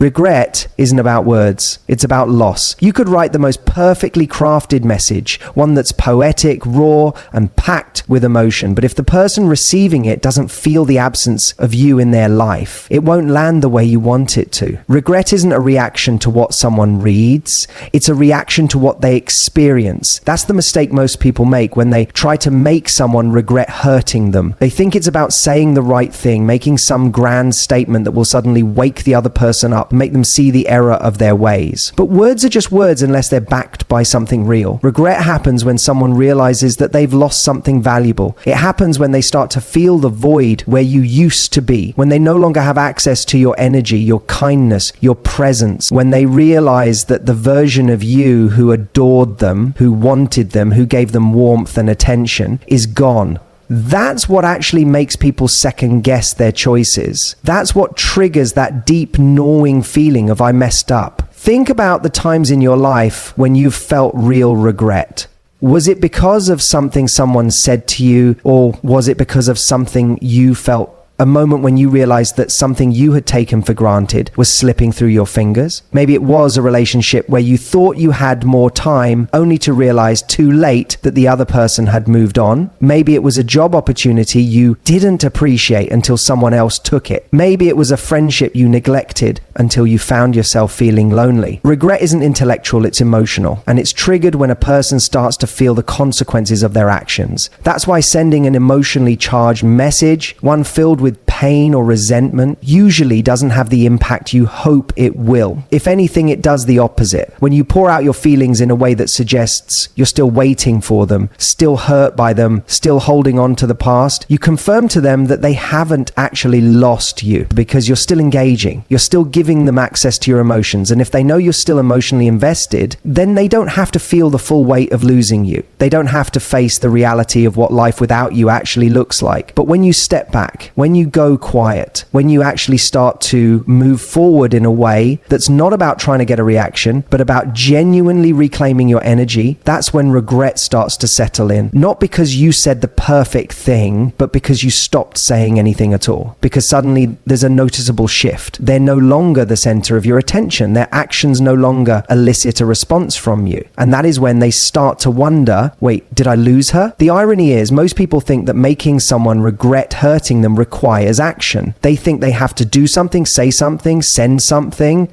Regret isn't about words, it's about loss. You could write the most perfectly crafted message, one that's poetic, raw, and packed with emotion, but if the person receiving it doesn't feel the absence of you in their life, it won't land the way you want it to. Regret isn't a reaction to what someone reads, it's a reaction to what they experience. That's the mistake most people make when they try to make someone regret hurting them. They think it's about saying the right thing, making some grand statement that will suddenly wake the other person up, make them see the error of their ways. But words are just words unless they're backed by something real. Regret happens when someone realizes that they've lost something valuable. It happens when they start to feel the void where you used to be, when they no longer have access to your energy, your kindness, your presence, when they realize that the version of you who adored them, who wanted them, who gave them warmth and attention is gone. That's what actually makes people second guess their choices. That's what triggers that deep gnawing feeling of I messed up. Think about the times in your life when you've felt real regret. Was it because of something someone said to you, or was it because of something you felt? A moment when you realized that something you had taken for granted was slipping through your fingers? Maybe it was a relationship where you thought you had more time, only to realize too late that the other person had moved on. Maybe it was a job opportunity you didn't appreciate until someone else took it. Maybe it was a friendship you neglected until you found yourself feeling lonely. Regret isn't intellectual, it's emotional, and it's triggered when a person starts to feel the consequences of their actions. That's why sending an emotionally charged message, one filled with pain or resentment, usually doesn't have the impact you hope it will. If anything, it does the opposite. When you pour out your feelings in a way that suggests you're still waiting for them, still hurt by them, still holding on to the past, you confirm to them that they haven't actually lost you, because you're still engaging. You're still giving them access to your emotions, and if they know you're still emotionally invested, then they don't have to feel the full weight of losing you. They don't have to face the reality of what life without you actually looks like. But when you step back, when you go quiet, when you actually start to move forward in a way that's not about trying to get a reaction, but about genuinely reclaiming your energy, that's when regret starts to settle in. Not because you said the perfect thing, but because you stopped saying anything at all. Because suddenly there's a noticeable shift. They're no longer the center of your attention. Their actions no longer elicit a response from you. And that is when they start to wonder, wait, did I lose her? The irony is, most people think that making someone regret hurting them requires action. They think they have to do something, say something, send something.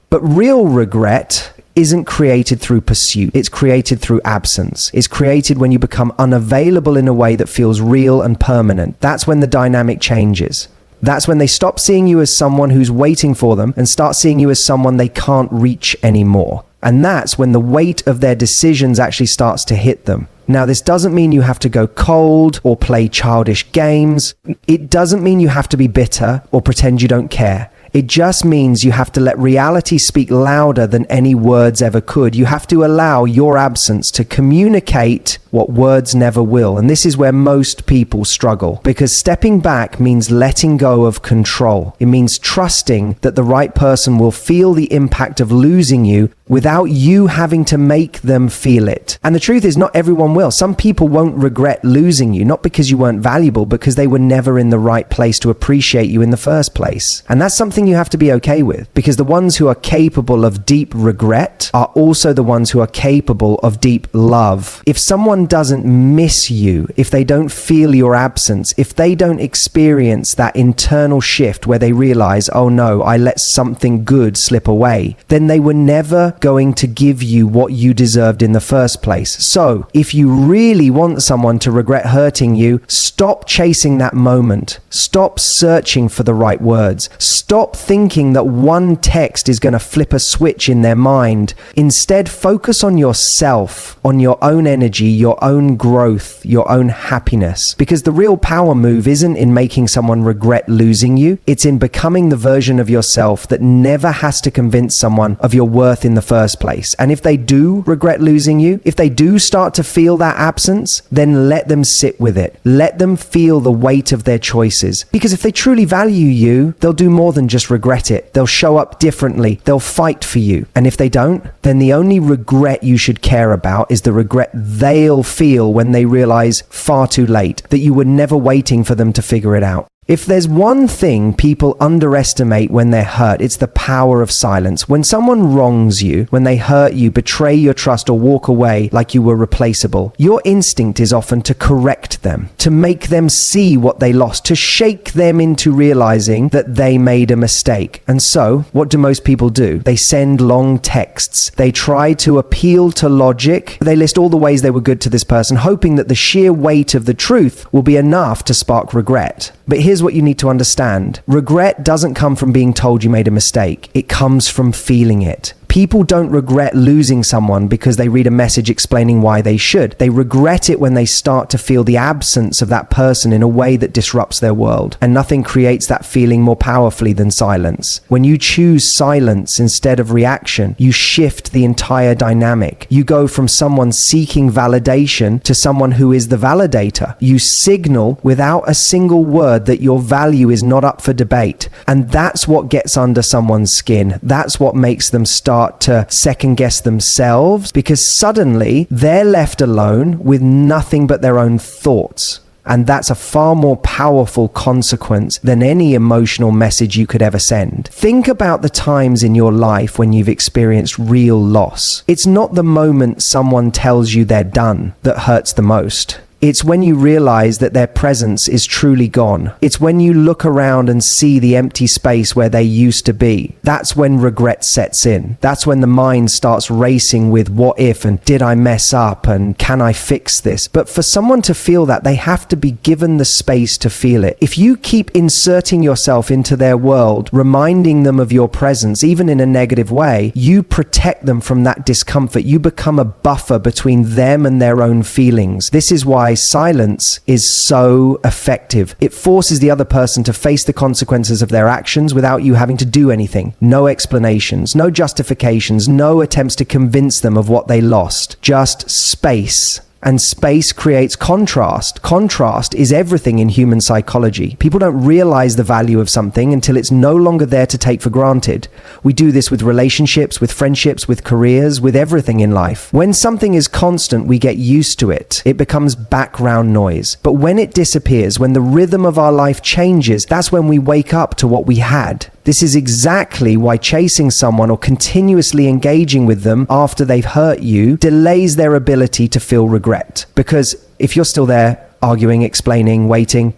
But real regret isn't created through pursuit. It's created through absence. It's created when you become unavailable in a way that feels real and permanent. That's when the dynamic changes. That's when they stop seeing you as someone who's waiting for them and start seeing you as someone they can't reach anymore. And that's when the weight of their decisions actually starts to hit them. Now, this doesn't mean you have to go cold or play childish games. It doesn't mean you have to be bitter or pretend you don't care. It just means you have to let reality speak louder than any words ever could. You have to allow your absence to communicate what words never will. And this is where most people struggle, because stepping back means letting go of control. It means trusting that the right person will feel the impact of losing you without you having to make them feel it. And the truth is, not everyone will. Some people won't regret losing you, not because you weren't valuable, because they were never in the right place to appreciate you in the first place. And that's something you have to be okay with, because the ones who are capable of deep regret are also the ones who are capable of deep love. If someone doesn't miss you, if they don't feel your absence, if they don't experience that internal shift where they realize, oh no, I let something good slip away, then they were never going to give you what you deserved in the first place. So if you really want someone to regret hurting you, stop chasing that moment. Stop searching for the right words. Stop thinking that one text is going to flip a switch in their mind. Instead, focus on yourself, on your own energy, your own growth, your own happiness. Because the real power move isn't in making someone regret losing you. It's in becoming the version of yourself that never has to convince someone of your worth in the first place. And if they do regret losing you, if they do start to feel that absence, then let them sit with it. Let them feel the weight of their choices. Because if they truly value you, they'll do more than just regret it. They'll show up differently. They'll fight for you. And if they don't, then the only regret you should care about is the regret they'll feel when they realize far too late that you were never waiting for them to figure it out. If there's one thing people underestimate when they're hurt, it's the power of silence. When someone wrongs you, when they hurt you, betray your trust, or walk away like you were replaceable, your instinct is often to correct them, to make them see what they lost, to shake them into realizing that they made a mistake. And so, what do most people do? They send long texts. They try to appeal to logic. They list all the ways they were good to this person, hoping that the sheer weight of the truth will be enough to spark regret. But here's what you need to understand. Regret doesn't come from being told you made a mistake. It comes from feeling it. People don't regret losing someone because they read a message explaining why they should. They regret it when they start to feel the absence of that person in a way that disrupts their world. And nothing creates that feeling more powerfully than silence. When you choose silence instead of reaction, you shift the entire dynamic. You go from someone seeking validation to someone who is the validator. You signal without a single word that your value is not up for debate. And that's what gets under someone's skin. That's what makes them start to second guess themselves, because suddenly they're left alone with nothing but their own thoughts. And that's a far more powerful consequence than any emotional message you could ever send. Think about the times in your life when you've experienced real loss. It's not the moment someone tells you they're done that hurts the most. It's when you realize that their presence is truly gone. It's when you look around and see the empty space where they used to be. That's when regret sets in. That's when the mind starts racing with what if, and did I mess up, and can I fix this? But for someone to feel that, they have to be given the space to feel it. If you keep inserting yourself into their world, reminding them of your presence, even in a negative way, you protect them from that discomfort. You become a buffer between them and their own feelings. This is why silence is so effective. It forces the other person to face the consequences of their actions without you having to do anything. No explanations, no justifications, no attempts to convince them of what they lost. Just space. And space creates contrast. Contrast is everything in human psychology. People don't realize the value of something until it's no longer there to take for granted. We do this with relationships, with friendships, with careers, with everything in life. When something is constant, we get used to it. It becomes background noise. But when it disappears, when the rhythm of our life changes, that's when we wake up to what we had. This is exactly why chasing someone or continuously engaging with them after they've hurt you delays their ability to feel regret. Because if you're still there, arguing, explaining, waiting,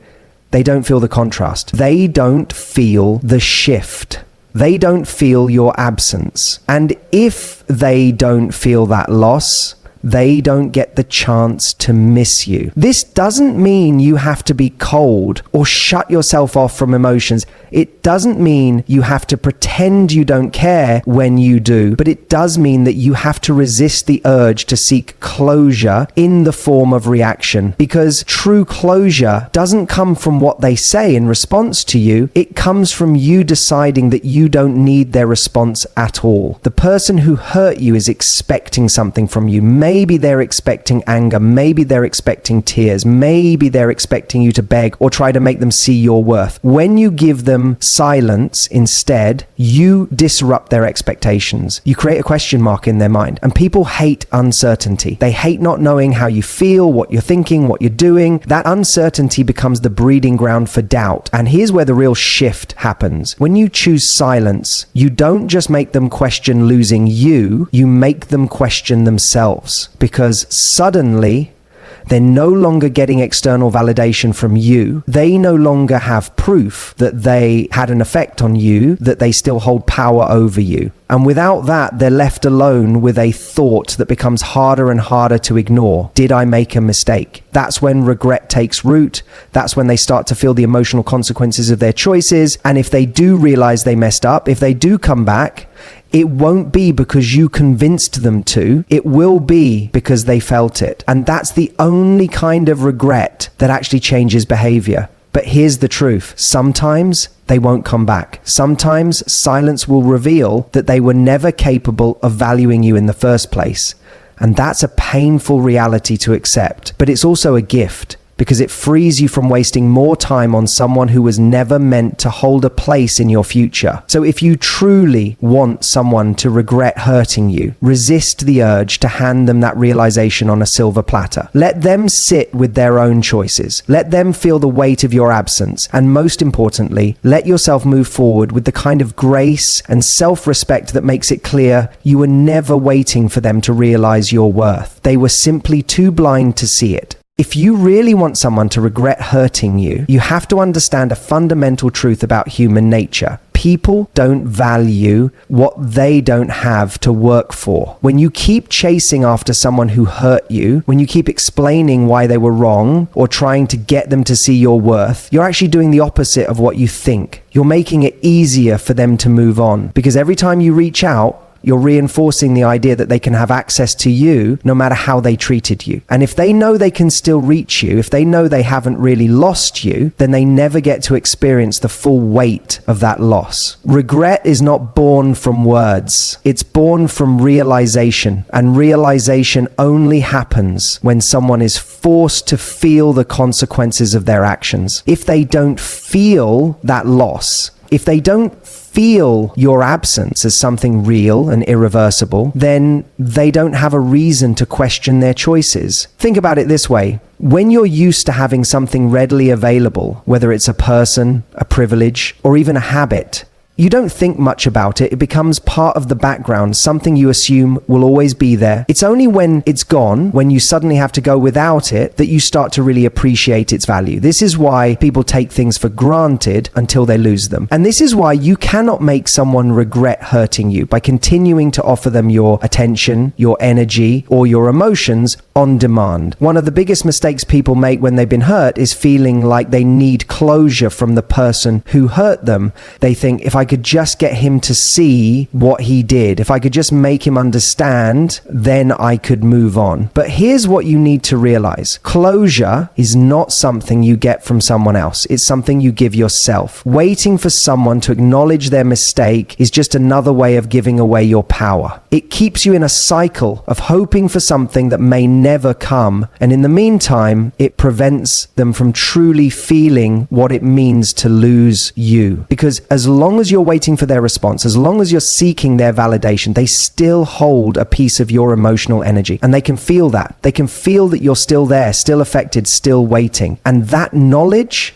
they don't feel the contrast. They don't feel the shift. They don't feel your absence. And if they don't feel that loss, they don't get the chance to miss you. This doesn't mean you have to be cold or shut yourself off from emotions. It doesn't mean you have to pretend you don't care when you do, but it does mean that you have to resist the urge to seek closure in the form of reaction. Because true closure doesn't come from what they say in response to you. It comes from you deciding that you don't need their response at all. The person who hurt you is expecting something from you. Maybe they're expecting anger. Maybe they're expecting tears. Maybe they're expecting you to beg or try to make them see your worth. When you give them silence instead, you disrupt their expectations. You create a question mark in their mind. And people hate uncertainty. They hate not knowing how you feel, what you're thinking, what you're doing. That uncertainty becomes the breeding ground for doubt. And here's where the real shift happens. When you choose silence, you don't just make them question losing you, you make them question themselves. Because suddenly, they're no longer getting external validation from you. They no longer have proof that they had an effect on you, that they still hold power over you. And without that, they're left alone with a thought that becomes harder and harder to ignore. Did I make a mistake? That's when regret takes root. That's when they start to feel the emotional consequences of their choices. And if they do realize they messed up, if they do come back, it won't be because you convinced them to. It will be because they felt it. And that's the only kind of regret that actually changes behavior. But here's the truth. Sometimes they won't come back. Sometimes silence will reveal that they were never capable of valuing you in the first place. And that's a painful reality to accept. But it's also a gift. because it frees you from wasting more time on someone who was never meant to hold a place in your future. So if you truly want someone to regret hurting you, resist the urge to hand them that realization on a silver platter. Let them sit with their own choices. Let them feel the weight of your absence. And most importantly, let yourself move forward with the kind of grace and self-respect that makes it clear you were never waiting for them to realize your worth. They were simply too blind to see it. If you really want someone to regret hurting you, you have to understand a fundamental truth about human nature. People don't value what they don't have to work for. When you keep chasing after someone who hurt you, when you keep explaining why they were wrong or trying to get them to see your worth, you're actually doing the opposite of what you think. You're making it easier for them to move on, because every time you reach out, you're reinforcing the idea that they can have access to you no matter how they treated you. And if they know they can still reach you, if they know they haven't really lost you, then they never get to experience the full weight of that loss. Regret is not born from words. It's born from realization. And realization only happens when someone is forced to feel the consequences of their actions. If they don't feel that loss, if they don't feel your absence as something real and irreversible, then they don't have a reason to question their choices. Think about it this way. When you're used to having something readily available, whether it's a person, a privilege, or even a habit, you don't think much about it. It becomes part of the background, something you assume will always be there. It's only when it's gone, when you suddenly have to go without it, that you start to really appreciate its value. This is why people take things for granted until they lose them. And this is why you cannot make someone regret hurting you by continuing to offer them your attention, your energy, or your emotions on demand. One of the biggest mistakes people make when they've been hurt is feeling like they need closure from the person who hurt them. They think, if I could just get him to see what he did, if I could just make him understand, then I could move on. But here's what you need to realize. Closure is not something you get from someone else. It's something you give yourself. Waiting for someone to acknowledge their mistake is just another way of giving away your power. It keeps you in a cycle of hoping for something that may never come. And in the meantime, it prevents them from truly feeling what it means to lose you. Because as long as you're waiting for their response, as long as you're seeking their validation, they still hold a piece of your emotional energy. And they can feel that. They can feel that you're still there, still affected, still waiting. And that knowledge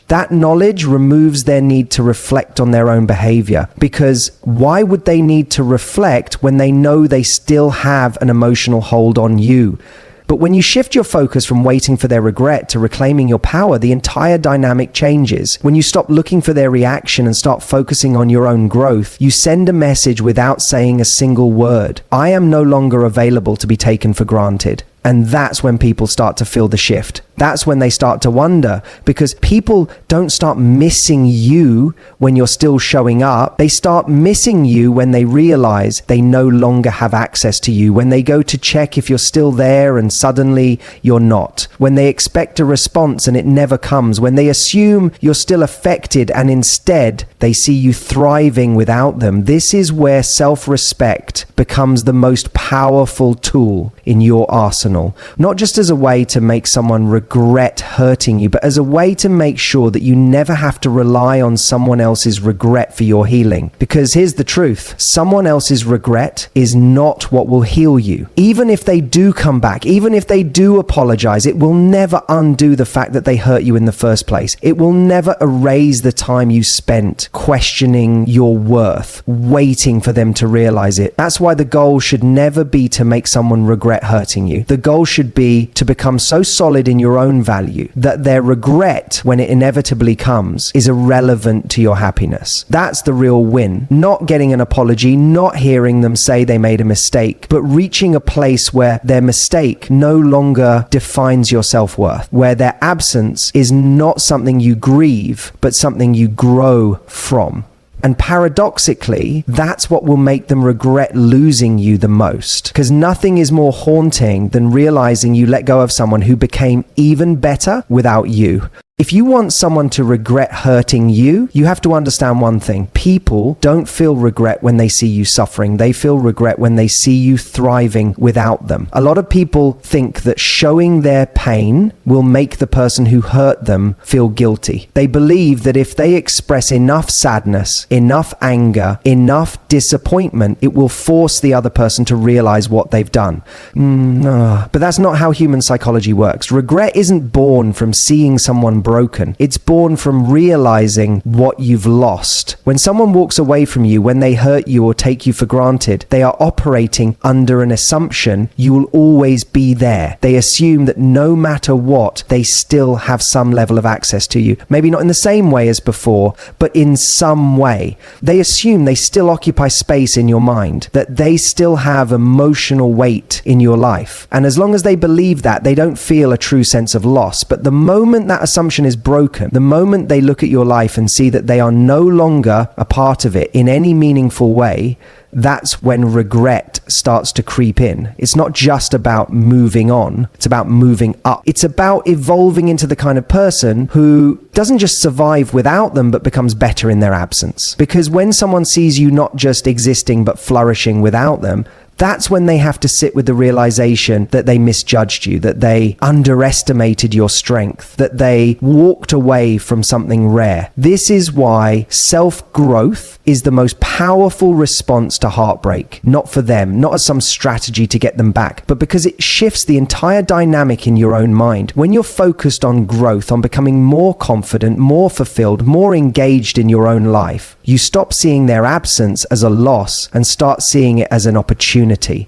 removes their need to reflect on their own behavior. Because why would they need to reflect when they know they still have an emotional hold on you? But when you shift your focus from waiting for their regret to reclaiming your power, the entire dynamic changes. When you stop looking for their reaction and start focusing on your own growth, you send a message without saying a single word. I am no longer available to be taken for granted. And that's when people start to feel the shift. That's when they start to wonder, because people don't start missing you when you're still showing up. They start missing you when they realize they no longer have access to you, when they go to check if you're still there and suddenly you're not, when they expect a response and it never comes, when they assume you're still affected and instead they see you thriving without them. This is where self-respect becomes the most powerful tool in your arsenal, not just as a way to make someone regret hurting you, but as a way to make sure that you never have to rely on someone else's regret for your healing. Because here's the truth, someone else's regret is not what will heal you. Even if they do come back, even if they do apologize, it will never undo the fact that they hurt you in the first place. It will never erase the time you spent questioning your worth, waiting for them to realize it. That's why the goal should never be to make someone regret hurting you. The goal should be to become so solid in your own value that their regret, when it inevitably comes, is irrelevant to your happiness. That's the real win. Not getting an apology, not hearing them say they made a mistake, but reaching a place where their mistake no longer defines your self-worth, where their absence is not something you grieve, but something you grow from. And paradoxically, that's what will make them regret losing you the most. Because nothing is more haunting than realizing you let go of someone who became even better without you. If you want someone to regret hurting you, you have to understand one thing. People don't feel regret when they see you suffering. They feel regret when they see you thriving without them. A lot of people think that showing their pain will make the person who hurt them feel guilty. They believe that if they express enough sadness, enough anger, enough disappointment, it will force the other person to realize what they've done. But that's not how human psychology works. Regret isn't born from seeing someone broken. It's born from realizing what you've lost. When someone walks away from you, when they hurt you or take you for granted, they are operating under an assumption you will always be there. They assume that no matter what, they still have some level of access to you. Maybe not in the same way as before, but in some way. They assume they still occupy space in your mind, that they still have emotional weight in your life. And as long as they believe that, they don't feel a true sense of loss. But the moment that assumption is broken, the moment they look at your life and see that they are no longer a part of it in any meaningful way, that's when regret starts to creep in. It's not just about moving on, it's about moving up. It's about evolving into the kind of person who doesn't just survive without them, but becomes better in their absence. Because when someone sees you not just existing, but flourishing without them, that's when they have to sit with the realization that they misjudged you, that they underestimated your strength, that they walked away from something rare. This is why self-growth is the most powerful response to heartbreak. Not for them, not as some strategy to get them back, but because it shifts the entire dynamic in your own mind. When you're focused on growth, on becoming more confident, more fulfilled, more engaged in your own life, you stop seeing their absence as a loss and start seeing it as an opportunity.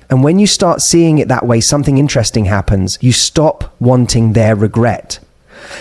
And when you start seeing it that way, something interesting happens. You stop wanting their regret,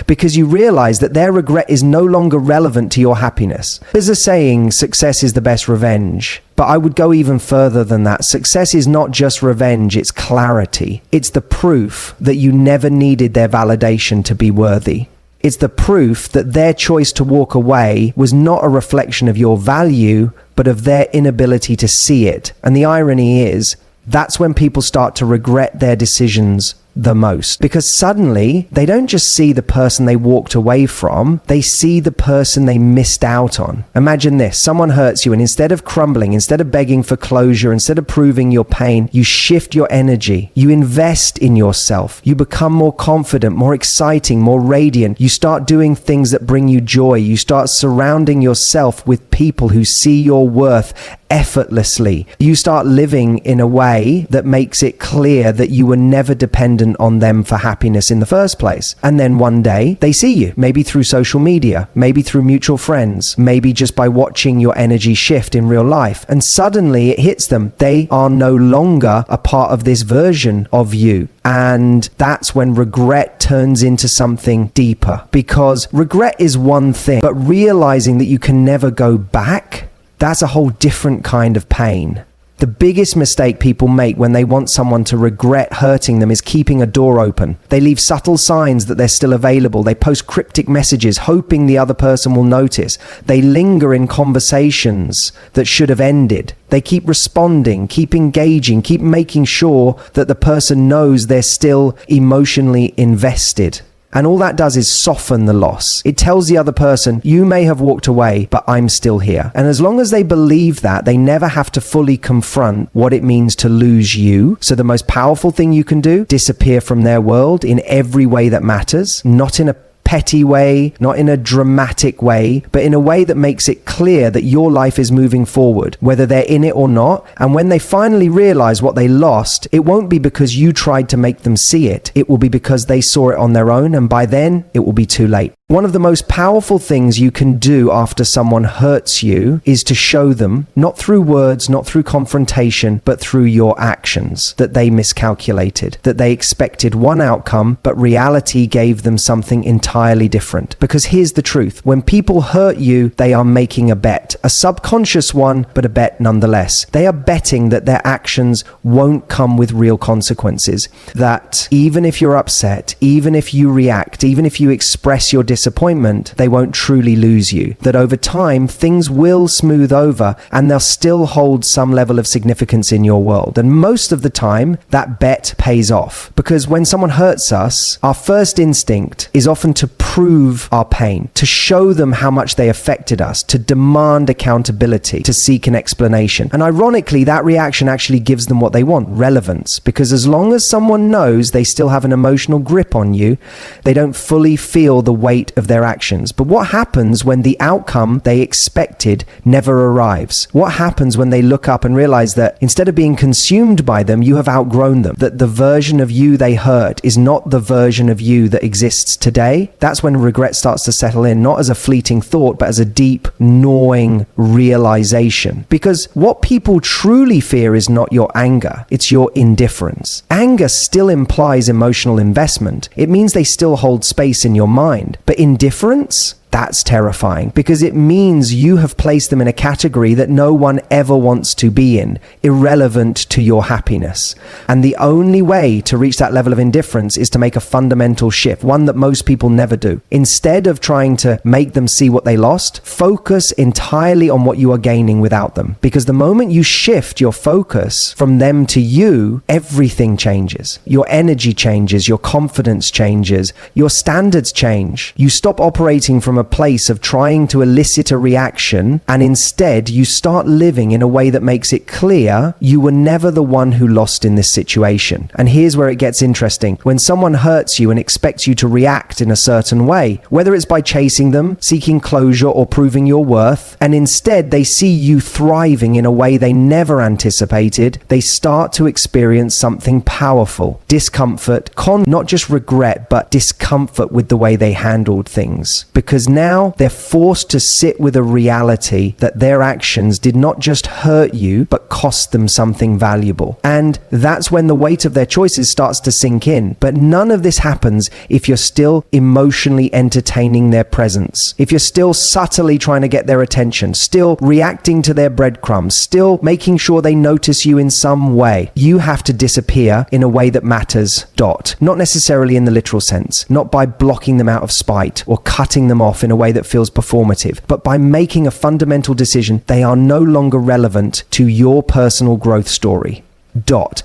because you realize that their regret is no longer relevant to your happiness. There's a saying, success is the best revenge. But I would go even further than that. Success is not just revenge, it's clarity. It's the proof that you never needed their validation to be worthy. It's the proof that their choice to walk away was not a reflection of your value, but of their inability to see it. And the irony is, that's when people start to regret their decisions the most, because suddenly they don't just see the person they walked away from, they see the person they missed out on. Imagine this, someone hurts you, and instead of crumbling, instead of begging for closure, instead of proving your pain, you shift your energy, you invest in yourself, you become more confident, more exciting, more radiant, you start doing things that bring you joy, you start surrounding yourself with people who see your worth effortlessly. You start living in a way that makes it clear that you were never dependent on them for happiness in the first place. And then one day they see you, maybe through social media, maybe through mutual friends, maybe just by watching your energy shift in real life. And suddenly it hits them. They are no longer a part of this version of you. And that's when regret turns into something deeper, because regret is one thing, but realizing that you can never go back, that's a whole different kind of pain. The biggest mistake people make when they want someone to regret hurting them is keeping a door open. They leave subtle signs that they're still available. They post cryptic messages hoping the other person will notice. They linger in conversations that should have ended. They keep responding, keep engaging, keep making sure that the person knows they're still emotionally invested. And all that does is soften the loss. It tells the other person, you may have walked away, but I'm still here. And as long as they believe that, they never have to fully confront what it means to lose you. So the most powerful thing you can do, disappear from their world in every way that matters, not in a petty way, not in a dramatic way, but in a way that makes it clear that your life is moving forward, whether they're in it or not. And when they finally realize what they lost, it won't be because you tried to make them see it. It will be because they saw it on their own, and by then it will be too late. One of the most powerful things you can do after someone hurts you is to show them, not through words, not through confrontation, but through your actions, that they miscalculated, that they expected one outcome, but reality gave them something entirely different. Because here's the truth, when people hurt you, they are making a bet, a subconscious one, but a bet nonetheless. They are betting that their actions won't come with real consequences, that even if you're upset, even if you react, even if you express your disappointment, they won't truly lose you. That over time, things will smooth over and they'll still hold some level of significance in your world. And most of the time, that bet pays off. Because when someone hurts us, our first instinct is often to prove our pain, to show them how much they affected us, to demand accountability, to seek an explanation. And ironically, that reaction actually gives them what they want, relevance. Because as long as someone knows they still have an emotional grip on you, they don't fully feel the weight of their actions. But what happens when the outcome they expected never arrives? What happens when they look up and realize that instead of being consumed by them, you have outgrown them? That the version of you they hurt is not the version of you that exists today? That's when regret starts to settle in, not as a fleeting thought, but as a deep, gnawing realization. Because what people truly fear is not your anger, it's your indifference. Anger still implies emotional investment. It means they still hold space in your mind. But indifference? That's terrifying, because it means you have placed them in a category that no one ever wants to be in, irrelevant to your happiness. And the only way to reach that level of indifference is to make a fundamental shift, one that most people never do. Instead of trying to make them see what they lost, focus entirely on what you are gaining without them. Because the moment you shift your focus from them to you, everything changes. Your energy changes, your confidence changes, your standards change. You stop operating from a place of trying to elicit a reaction, and instead you start living in a way that makes it clear you were never the one who lost in this situation. And here's where it gets interesting. When someone hurts you and expects you to react in a certain way, whether it's by chasing them, seeking closure, or proving your worth, and instead they see you thriving in a way they never anticipated, they start to experience something powerful. Discomfort, not just regret, but discomfort with the way they handled things. Because now they're forced to sit with a reality that their actions did not just hurt you, but cost them something valuable. And that's when the weight of their choices starts to sink in. But none of this happens if you're still emotionally entertaining their presence, if you're still subtly trying to get their attention, still reacting to their breadcrumbs, still making sure they notice you in some way. You have to disappear in a way that matters. Not necessarily in the literal sense, not by blocking them out of spite or cutting them off in a way that feels performative, but by making a fundamental decision they are no longer relevant to your personal growth story.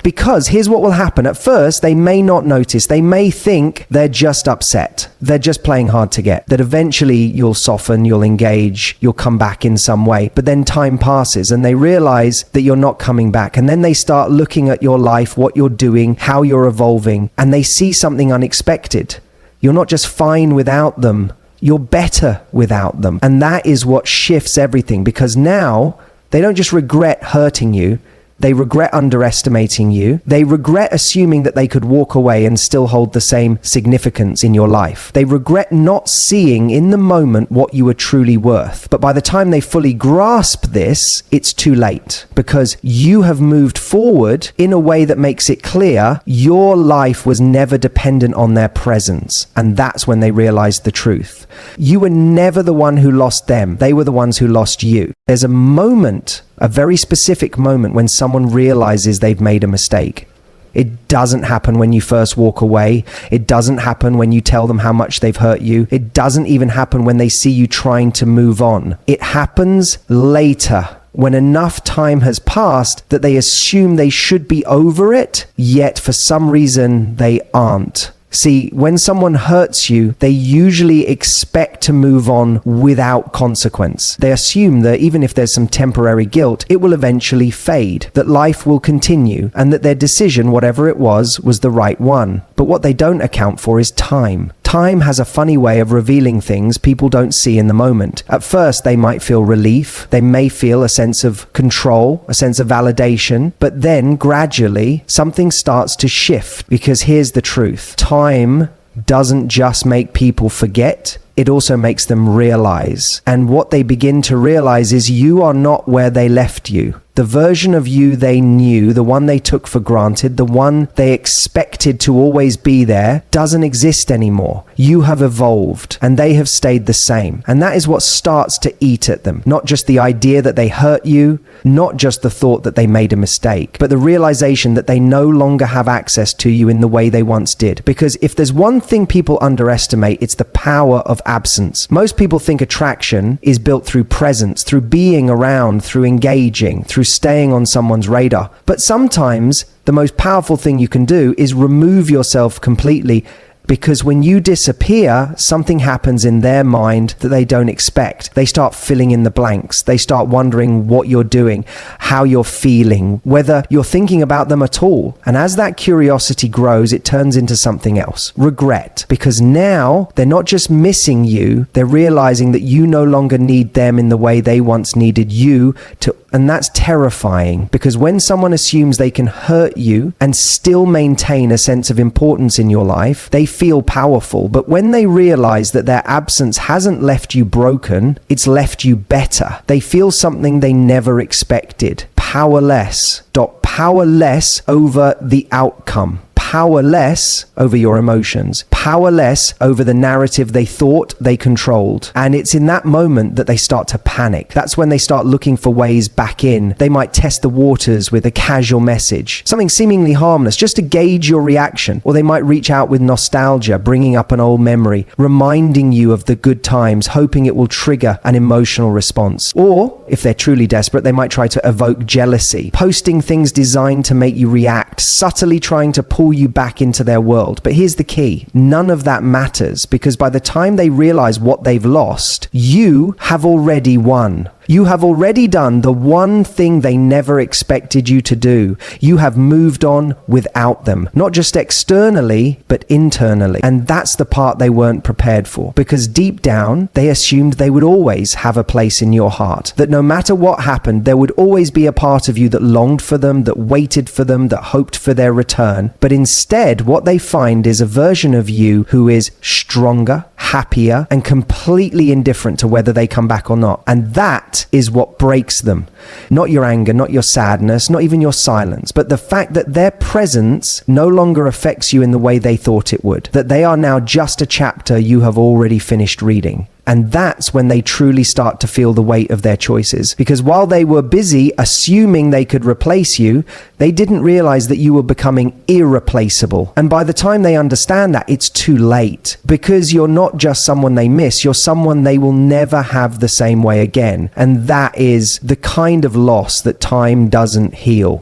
Because here's what will happen. At first, they may not notice. They may think they're just upset. They're just playing hard to get. That eventually you'll soften, you'll engage, you'll come back in some way. But then time passes and they realize that you're not coming back. And then they start looking at your life, what you're doing, how you're evolving, and they see something unexpected. You're not just fine without them. You're better without them. And that is what shifts everything, because now they don't just regret hurting you. They regret underestimating you. They regret assuming that they could walk away and still hold the same significance in your life. They regret not seeing in the moment what you were truly worth. But by the time they fully grasp this, it's too late, because you have moved forward in a way that makes it clear your life was never dependent on their presence. And that's when they realized the truth. You were never the one who lost them. They were the ones who lost you. There's a moment, a very specific moment, when someone realizes they've made a mistake. It doesn't happen when you first walk away. It doesn't happen when you tell them how much they've hurt you. It doesn't even happen when they see you trying to move on. It happens later, when enough time has passed that they assume they should be over it, yet for some reason they aren't. See, when someone hurts you, they usually expect to move on without consequence. They assume that even if there's some temporary guilt, it will eventually fade, that life will continue, and that their decision, whatever it was the right one. But what they don't account for is time. Time has a funny way of revealing things people don't see in the moment. At first, they might feel relief. They may feel a sense of control, a sense of validation. But then, gradually, something starts to shift. Because here's the truth. Time doesn't just make people forget. It also makes them realize. And what they begin to realize is you are not where they left you. The version of you they knew, the one they took for granted, the one they expected to always be there, doesn't exist anymore. You have evolved, and they have stayed the same. And that is what starts to eat at them. Not just the idea that they hurt you, not just the thought that they made a mistake, but the realization that they no longer have access to you in the way they once did. Because if there's one thing people underestimate, it's the power of absence. Most people think attraction is built through presence, through being around, through engaging, through staying on someone's radar. But sometimes the most powerful thing you can do is remove yourself completely, because when you disappear, something happens in their mind that they don't expect. They start filling in the blanks. They start wondering what you're doing, how you're feeling, whether you're thinking about them at all. And as that curiosity grows, it turns into something else. Regret. Because now they're not just missing you, they're realizing that you no longer need them in the way they once needed you to. And that's terrifying, because when someone assumes they can hurt you and still maintain a sense of importance in your life, they feel powerful. But when they realize that their absence hasn't left you broken, it's left you better. They feel something they never expected. Powerless. Powerless over the outcome. Powerless over your emotions, powerless over the narrative they thought they controlled. And it's in that moment that they start to panic. That's when they start looking for ways back in. They might test the waters with a casual message, something seemingly harmless, just to gauge your reaction. Or they might reach out with nostalgia, bringing up an old memory, reminding you of the good times, hoping it will trigger an emotional response. Or, if they're truly desperate, they might try to evoke jealousy, posting things designed to make you react, subtly trying to pull you back into their world. But here's the key. None of that matters, because by the time they realize what they've lost, you have already won. You have already done the one thing they never expected you to do. You have moved on without them, not just externally, but internally. And that's the part they weren't prepared for, because deep down, they assumed they would always have a place in your heart, that no matter what happened, there would always be a part of you that longed for them, that waited for them, that hoped for their return. But instead, what they find is a version of you who is stronger, happier, and completely indifferent to whether they come back or not. And that is what breaks them. Not your anger, not your sadness, not even your silence, but the fact that their presence no longer affects you in the way they thought it would, that they are now just a chapter you have already finished reading. And that's when they truly start to feel the weight of their choices. Because while they were busy assuming they could replace you, they didn't realize that you were becoming irreplaceable. And by the time they understand that, it's too late. Because you're not just someone they miss, you're someone they will never have the same way again. And that is the kind of loss that time doesn't heal.